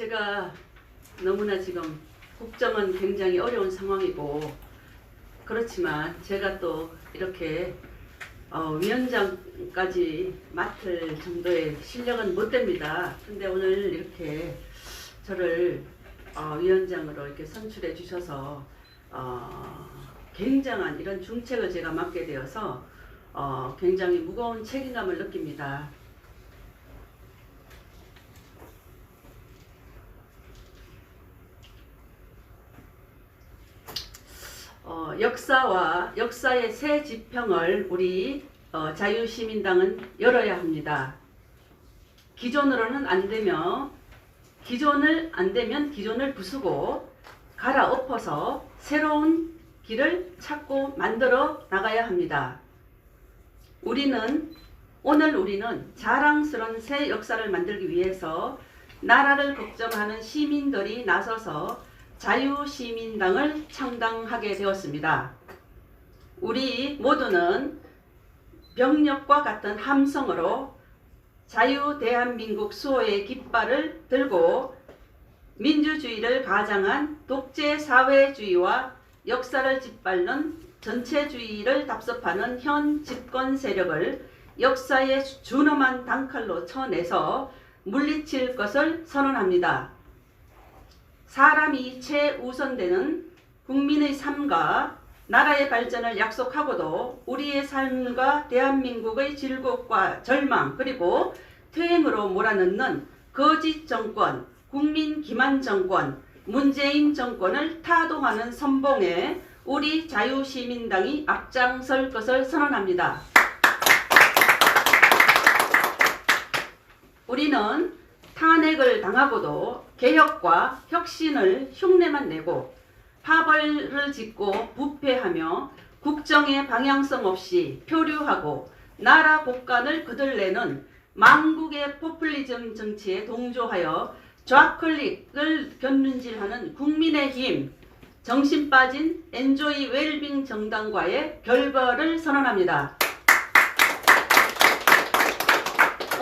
제가 너무나 지금 국정은 굉장히 어려운 상황이고 그렇지만 제가 또 이렇게 위원장까지 맡을 정도의 실력은 못 됩니다. 근데 오늘 이렇게 저를 위원장으로 이렇게 선출해 주셔서 굉장한 이런 중책을 제가 맡게 되어서 굉장히 무거운 책임감을 느낍니다. 역사의 새 지평을 우리 자유시민당은 열어야 합니다. 기존으로는 안 되면 기존을 부수고 갈아엎어서 새로운 길을 찾고 만들어 나가야 합니다. 우리는 자랑스러운 새 역사를 만들기 위해서 나라를 걱정하는 시민들이 나서서 자유시민당을 창당하게 되었습니다. 우리 모두는 병력과 같은 함성으로 자유 대한민국 수호의 깃발을 들고 민주주의를 가장한 독재 사회주의와 역사를 짓밟는 전체주의를 답습하는 현 집권 세력을 역사의 준엄한 단칼로 쳐내서 물리칠 것을 선언합니다. 사람이 최우선되는 국민의 삶과 나라의 발전을 약속하고도 우리의 삶과 대한민국의 질곡과 절망 그리고 퇴행으로 몰아넣는 거짓 정권, 국민 기만 정권, 문재인 정권을 타도하는 선봉에 우리 자유시민당이 앞장설 것을 선언합니다. 우리는 탄핵을 당하고도 개혁과 혁신을 흉내만 내고 파벌을 짓고 부패하며 국정의 방향성 없이 표류하고 나라 곳간을 거들내는 망국의 포퓰리즘 정치에 동조하여 좌클릭을 견눈질하는 국민의힘 정신 빠진 엔조이 웰빙 정당과의 결별을 선언합니다.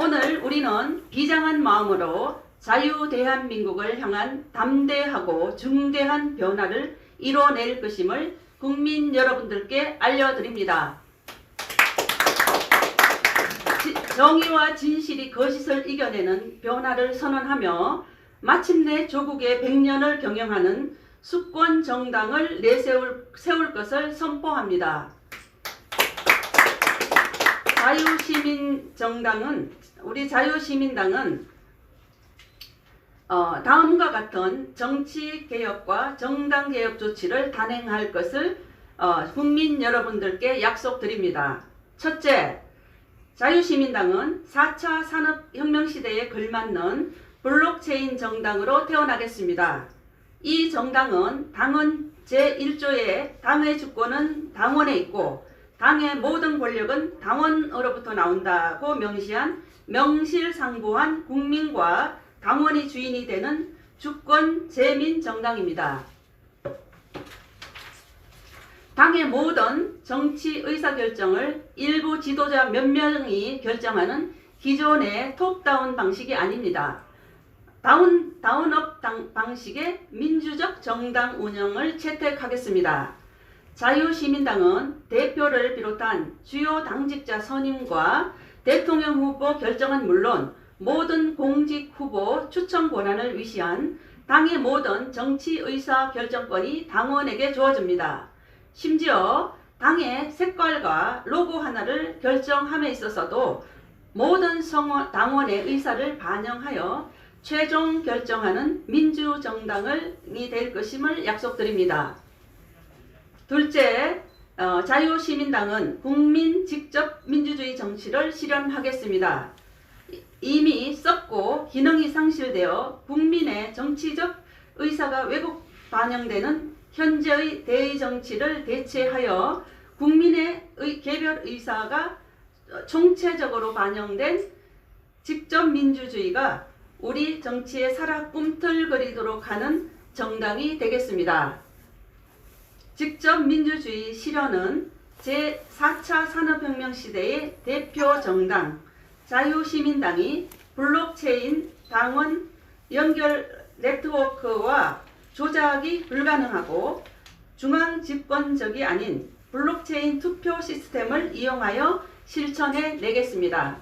오늘 우리는 비장한 마음으로 자유 대한민국을 향한 담대하고 중대한 변화를 이뤄낼 것임을 국민 여러분들께 알려드립니다. 정의와 진실이 거짓을 이겨내는 변화를 선언하며 마침내 조국의 100년을 경영하는 수권 정당을 세울 것을 선포합니다. 우리 자유시민당은 다음과 같은 정치개혁과 정당개혁 조치를 단행할 것을 국민 여러분들께 약속드립니다. 첫째, 자유시민당은 4차 산업혁명시대에 걸맞는 블록체인 정당으로 태어나겠습니다. 이 정당은 당헌 제1조에 당의 주권은 당원에 있고 당의 모든 권력은 당원으로부터 나온다고 명시한 명실상부한 국민과 당원이 주인이 되는 주권 재민 정당입니다. 당의 모든 정치 의사결정을 일부 지도자 몇 명이 결정하는 기존의 톱다운 방식이 아닙니다. 다운업 방식의 민주적 정당 운영을 채택하겠습니다. 자유시민당은 대표를 비롯한 주요 당직자 선임과 대통령 후보 결정은 물론 모든 공직 후보 추천 권한을 위시한 당의 모든 정치 의사 결정권이 당원에게 주어집니다. 심지어 당의 색깔과 로고 하나를 결정함에 있어서도 모든 당원의 의사를 반영하여 최종 결정하는 민주정당이 될 것임을 약속드립니다. 둘째, 자유시민당은 국민 직접 민주주의 정치를 실현하겠습니다. 이미 썩고 기능이 상실되어 국민의 정치적 의사가 왜곡 반영되는 현재의 대의정치를 대체하여 국민의 개별 의사가 총체적으로 반영된 직접 민주주의가 우리 정치에 살아 꿈틀거리도록 하는 정당이 되겠습니다. 직접 민주주의 실현은 제4차 산업혁명 시대의 대표 정당 자유시민당이 블록체인 당원 연결 네트워크와 조작이 불가능하고 중앙 집권적이 아닌 블록체인 투표 시스템을 이용하여 실천해 내겠습니다.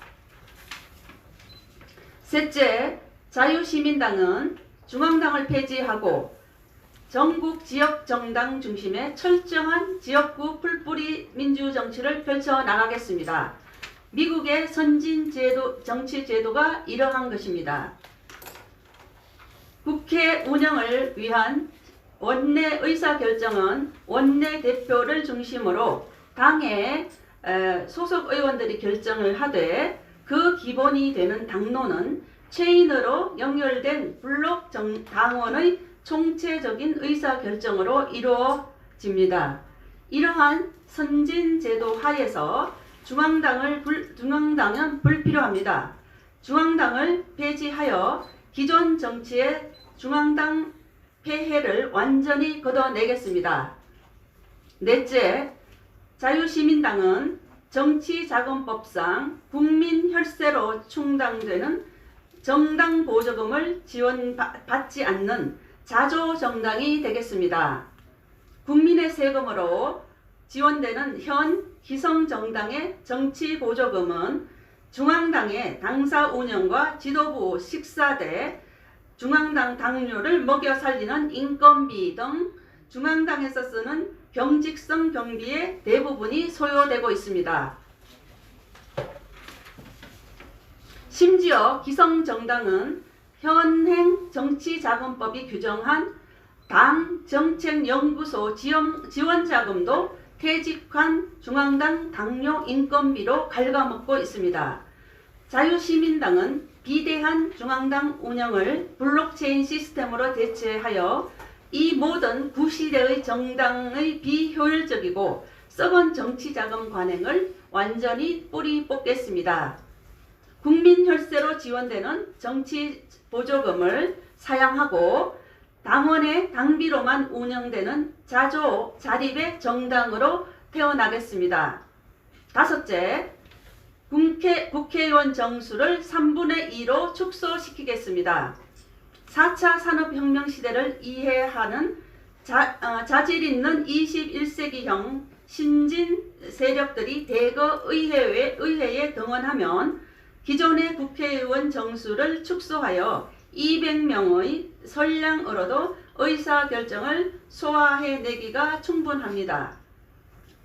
셋째, 자유시민당은 중앙당을 폐지하고 전국 지역정당 중심의 철저한 지역구 풀뿌리 민주정치를 펼쳐나가겠습니다. 미국의 선진 정치 제도가 이러한 것입니다. 국회 운영을 위한 원내 의사결정은 원내대표를 중심으로 당의 소속 의원들이 결정을 하되 그 기본이 되는 당론은 체인으로 연결된 블록 당원의 총체적인 의사결정으로 이루어집니다. 이러한 선진제도 하에서 중앙당은 불필요합니다. 중앙당을 폐지하여 기존 정치의 중앙당 폐해를 완전히 걷어내겠습니다. 넷째, 자유시민당은 정치자금법상 국민 혈세로 충당되는 정당 보조금을 지원받지 않는 자조정당이 되겠습니다. 국민의 세금으로 지원되는 현 기성정당의 정치보조금은 중앙당의 당사 운영과 지도부 식사대, 중앙당 당료를 먹여 살리는 인건비 등 중앙당에서 쓰는 경직성 경비의 대부분이 소요되고 있습니다. 심지어 기성정당은 현행 정치자금법이 규정한 당 정책연구소 지원자금도 퇴직한 중앙당 당료 인건비로 갉아먹고 있습니다. 자유시민당은 비대한 중앙당 운영을 블록체인 시스템으로 대체하여 이 모든 구시대의 정당의 비효율적이고 썩은 정치자금 관행을 완전히 뿌리 뽑겠습니다. 국민 혈세로 지원되는 정치 보조금을 사양하고 당원의 당비로만 운영되는 자립의 정당으로 태어나겠습니다. 다섯째, 국회의원 정수를 3분의 2로 축소시키겠습니다. 4차 산업혁명 시대를 이해하는 자질 있는 21세기형 신진 세력들이 대거 의회에 등원하면 기존의 국회의원 정수를 축소하여 200명의 선량으로도 의사결정을 소화해내기가 충분합니다.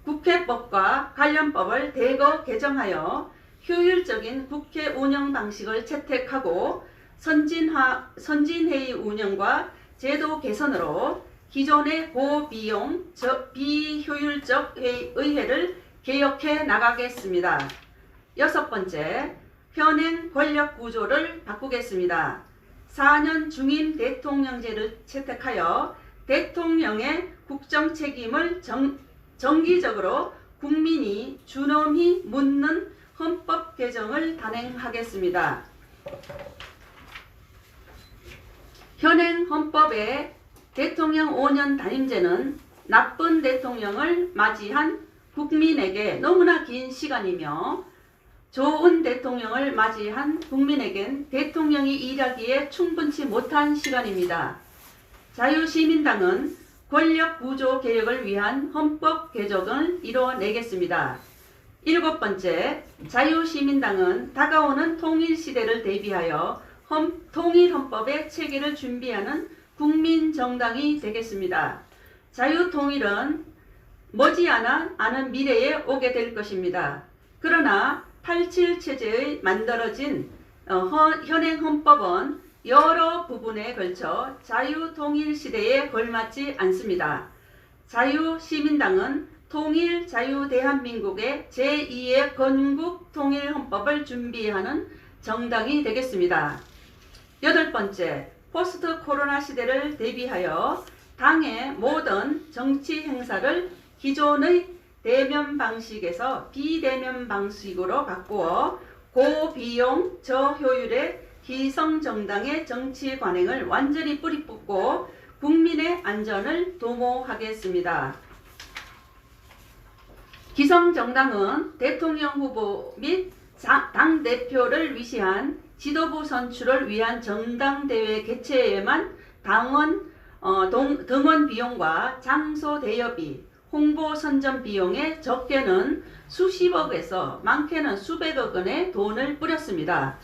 국회법과 관련법을 대거 개정하여 효율적인 국회 운영 방식을 채택하고 선진회의 운영과 제도 개선으로 기존의 고비용, 비효율적 의회를 개혁해 나가겠습니다. 여섯 번째, 현행 권력 구조를 바꾸겠습니다. 4년 중임 대통령제를 채택하여 대통령의 국정 책임을 정기적으로 국민이 준엄히 묻는 헌법 개정을 단행하겠습니다. 현행 헌법의 대통령 5년 단임제는 나쁜 대통령을 맞이한 국민에게 너무나 긴 시간이며 좋은 대통령을 맞이한 국민에겐 대통령이 일하기에 충분치 못한 시간입니다. 자유시민당은 권력구조 개혁을 위한 헌법 개정을 이뤄내겠습니다. 일곱 번째, 자유시민당은 다가오는 통일시대를 대비하여 통일헌법의 체계를 준비하는 국민정당이 되겠습니다. 자유통일은 머지않아 않은 미래에 오게 될 것입니다. 그러나 87 체제의 만들어진 현행 헌법은 여러 부분에 걸쳐 자유통일 시대에 걸맞지 않습니다. 자유시민당은 통일 자유대한민국의 제2의 건국통일헌법을 준비하는 정당이 되겠습니다. 여덟 번째, 포스트 코로나 시대를 대비하여 당의 모든 정치 행사를 기존의 대면 방식에서 비대면 방식으로 바꾸어 고비용 저효율의 기성정당의 정치 관행을 완전히 뿌리 뽑고 국민의 안전을 도모하겠습니다. 기성정당은 대통령 후보 및 당대표를 위시한 지도부 선출을 위한 전당대회 개최에만 등원 비용과 장소 대여비, 홍보 선전 비용에 적게는 수십억에서 많게는 수백억 원의 돈을 뿌렸습니다.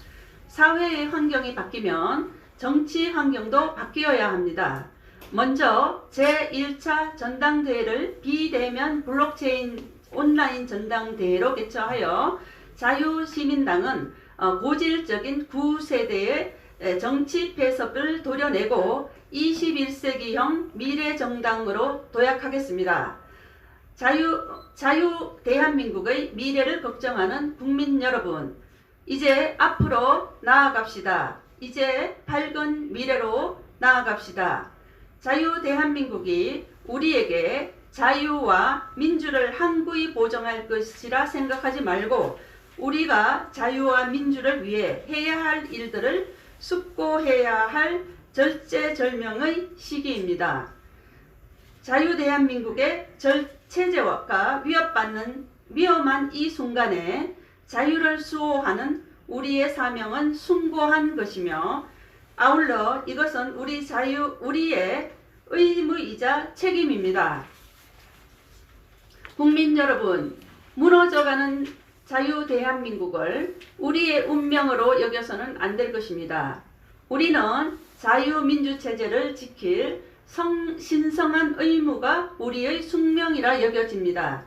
사회의 환경이 바뀌면 정치 환경도 바뀌어야 합니다. 먼저 제1차 전당대회를 비대면 블록체인 온라인 전당대회로 개최하여 자유시민당은 고질적인 9세대의 정치 폐석을 도려내고 21세기형 미래정당으로 도약하겠습니다. 자유 대한민국의 미래를 걱정하는 국민 여러분, 이제 앞으로 나아갑시다. 이제 밝은 미래로 나아갑시다. 자유 대한민국이 우리에게 자유와 민주를 한구히 보장할 것이라 생각하지 말고 우리가 자유와 민주를 위해 해야 할 일들을 숙고해야 할 절제절명의 시기입니다. 자유 대한민국의 체제가 위협받는 위험한 이 순간에 자유를 수호하는 우리의 사명은 숭고한 것이며 아울러 이것은 우리의 의무이자 책임입니다. 국민 여러분, 무너져가는 자유 대한민국을 우리의 운명으로 여겨서는 안 될 것입니다. 우리는 자유민주체제를 지킬 신성한 의무가 우리의 숙명이라 여겨집니다.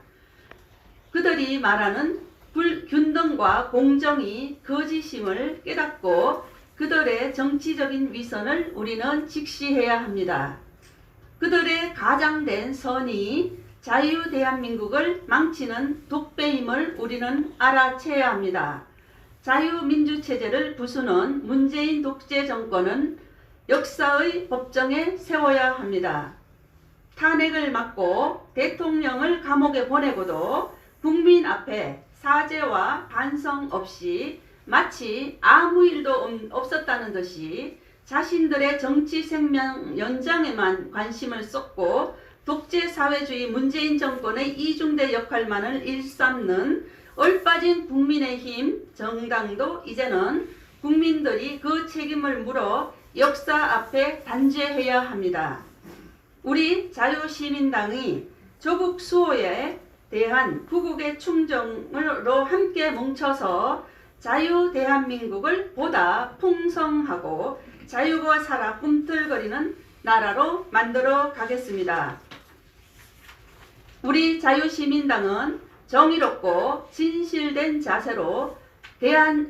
그들이 말하는 불균등과 공정이 거짓임을 깨닫고 그들의 정치적인 위선을 우리는 직시해야 합니다. 그들의 가장된 선이 자유 대한민국을 망치는 독배임을 우리는 알아채야 합니다. 자유민주체제를 부수는 문재인 독재 정권은 역사의 법정에 세워야 합니다. 탄핵을 맞고 대통령을 감옥에 보내고도 국민 앞에 사죄와 반성 없이 마치 아무 일도 없었다는 듯이 자신들의 정치 생명 연장에만 관심을 쏟고 독재사회주의 문재인 정권의 이중대 역할만을 일삼는 얼빠진 국민의힘 정당도 이제는 국민들이 그 책임을 물어 역사 앞에 단죄해야 합니다. 우리 자유시민당이 조국 수호에 대한 구국의 충정으로 함께 뭉쳐서 자유 대한민국을 보다 풍성하고 자유가 살아 꿈틀거리는 나라로 만들어 가겠습니다. 우리 자유시민당은 정의롭고 진실된 자세로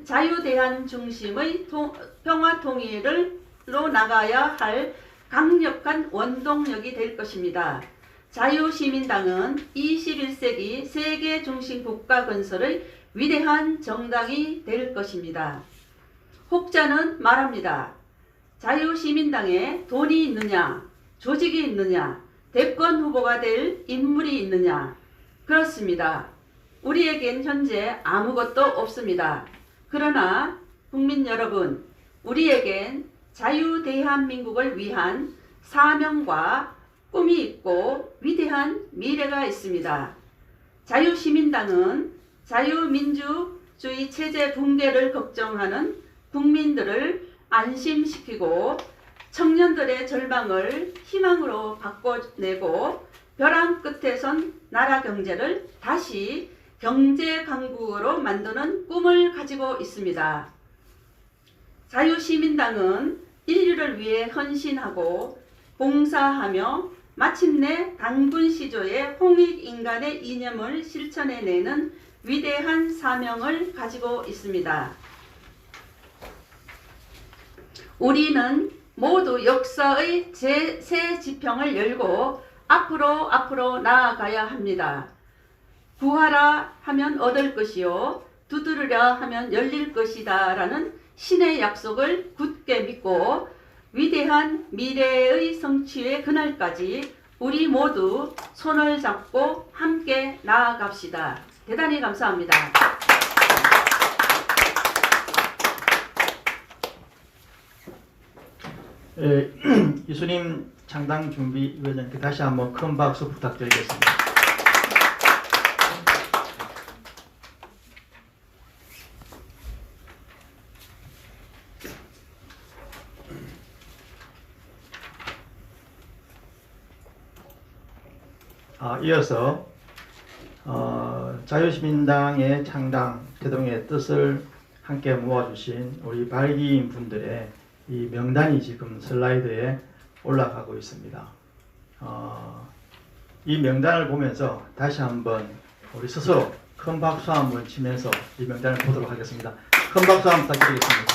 자유 대한 중심의 평화통일로 나가야 할 강력한 원동력이 될 것입니다. 자유시민당은 21세기 세계 중심 국가 건설의 위대한 정당이 될 것입니다. 혹자는 말합니다. 자유시민당에 돈이 있느냐, 조직이 있느냐, 대권 후보가 될 인물이 있느냐. 그렇습니다. 우리에겐 현재 아무것도 없습니다. 그러나 국민 여러분, 우리에겐 자유 대한민국을 위한 사명과 꿈이 있고 위대한 미래가 있습니다. 자유시민당은 자유민주주의 체제 붕괴를 걱정하는 국민들을 안심시키고 청년들의 절망을 희망으로 바꿔내고 벼랑 끝에 선 나라 경제를 다시 경제 강국으로 만드는 꿈을 가지고 있습니다. 자유시민당은 인류를 위해 헌신하고 봉사하며 마침내 당분시조의 홍익인간의 이념을 실천해내는 위대한 사명을 가지고 있습니다. 우리는 모두 역사의 새 지평을 열고 앞으로 나아가야 합니다. 구하라 하면 얻을 것이요 두드리라 하면 열릴 것이다 라는 신의 약속을 굳게 믿고 위대한 미래의 성취의 그날까지 우리 모두 손을 잡고 함께 나아갑시다. 대단히 감사합니다. 이수림 창당준비위원장께 다시 한번 큰 박수 부탁드리겠습니다. 이어서 자유시민당의 창당 태동의 뜻을 함께 모아주신 우리 발기인 분들의 이 명단이 지금 슬라이드에 올라가고 있습니다. 이 명단을 보면서 다시 한번 우리 스스로 큰 박수 한번 치면서 이 명단을 보도록 하겠습니다. 큰 박수 한번 부탁드리겠습니다.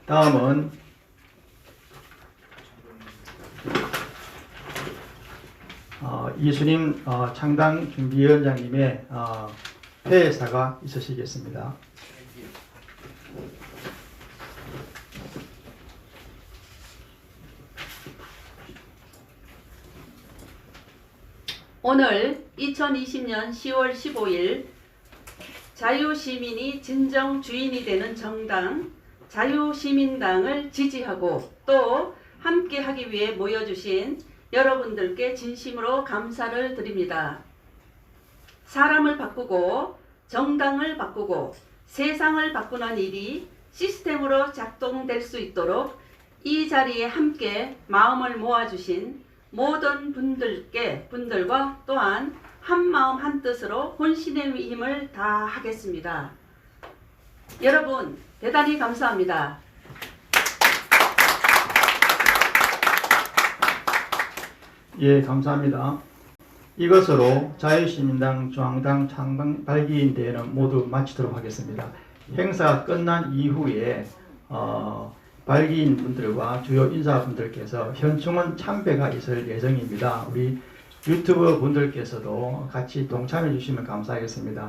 다음은 이수님 창당 준비위원장님의 폐사가 있으시겠습니다. 오늘 2020년 10월 15일 자유시민이 진정 주인이 되는 정당 자유시민당을 지지하고 또 함께하기 위해 모여주신 여러분들께 진심으로 감사를 드립니다. 사람을 바꾸고 정당을 바꾸고 세상을 바꾸는 일이 시스템으로 작동될 수 있도록 이 자리에 함께 마음을 모아주신 모든 분들과 또한 한마음 한뜻으로 혼신의 힘을 다하겠습니다. 여러분 대단히 감사합니다. 예, 감사합니다. 이것으로 자유시민당 중앙당 창당 발기인 대회는 모두 마치도록 하겠습니다. 행사가 끝난 이후에 발기인 분들과 주요 인사분들께서 현충원 참배가 있을 예정입니다. 우리 유튜브 분들께서도 같이 동참해 주시면 감사하겠습니다.